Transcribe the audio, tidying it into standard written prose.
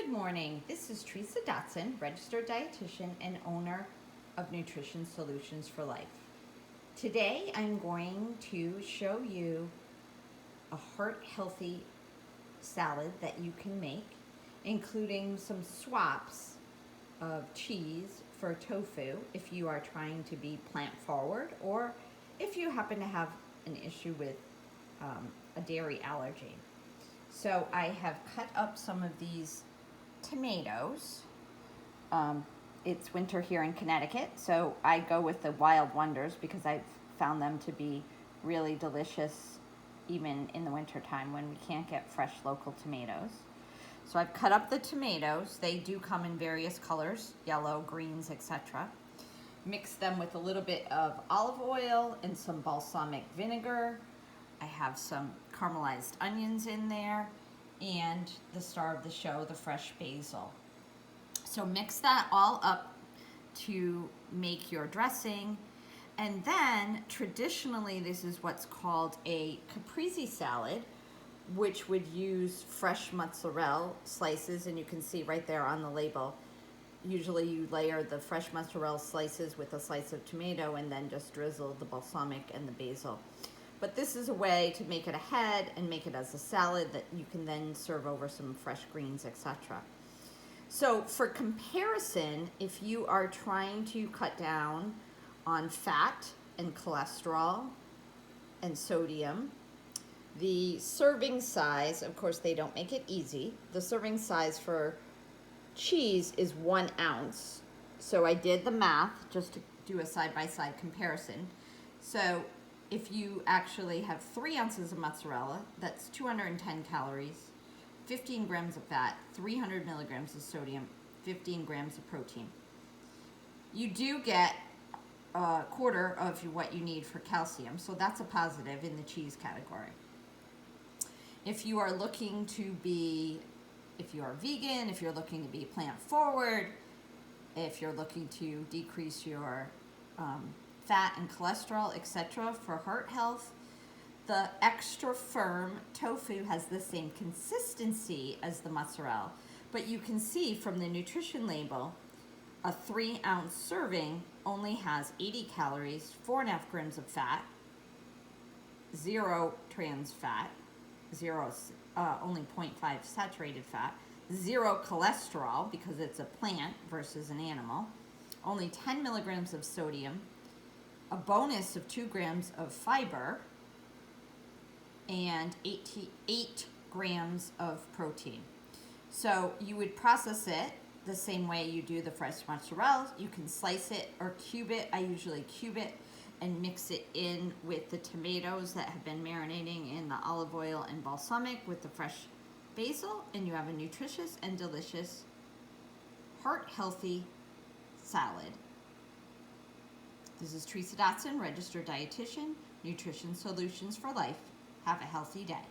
Good morning. This is Teresa Dotson, registered dietitian and owner of Nutrition Solutions for Life. Today I'm going to show you a heart-healthy salad that you can make, including some swaps of cheese for tofu if you are trying to be plant-forward or if you happen to have an issue with a dairy allergy. So I have cut up some of these tomatoes. It's winter here in Connecticut, so I go with the Wild Wonders because I've found them to be really delicious even in the winter time when we can't get fresh local tomatoes. So I've cut up the tomatoes. They do come in various colors, yellow, greens, etc. Mix them with a little bit of olive oil and some balsamic vinegar. I have some caramelized onions in there and the star of the show, the fresh basil. So mix that all up to make your dressing. And then traditionally this is what's called a caprese salad, which would use fresh mozzarella slices, and you can see right there on the label. Usually you layer the fresh mozzarella slices with a slice of tomato and then just drizzle the balsamic and the basil. But this is a way to make it ahead and make it as a salad that you can then serve over some fresh greens, etc. So for comparison, if you are trying to cut down on fat and cholesterol and sodium, the serving size, of course they don't make it easy, the serving size for cheese is 1 ounce. So I did the math just to do a side-by-side comparison. So if you actually have 3 ounces of mozzarella, that's 210 calories, 15 grams of fat, 300 milligrams of sodium, 15 grams of protein. You do get a quarter of what you need for calcium, so that's a positive in the cheese category. If you are looking to be, if you are vegan, if you're looking to be plant forward, if you're looking to decrease your fat and cholesterol, etc. for heart health, the extra firm tofu has the same consistency as the mozzarella, but you can see from the nutrition label, a 3 ounce serving only has 80 calories, 4.5 grams of fat, 0 trans fat, only 0.5 saturated fat, 0 cholesterol because it's a plant versus an animal, only 10 milligrams of sodium, a bonus of 2 grams of fiber, and 8 grams of protein. So you would process it the same way you do the fresh mozzarella. You can slice it or cube it. I usually cube it and mix it in with the tomatoes that have been marinating in the olive oil and balsamic with the fresh basil, and you have a nutritious and delicious heart-healthy salad. This is Teresa Dotson, registered dietitian, Nutrition Solutions for Life. Have a healthy day.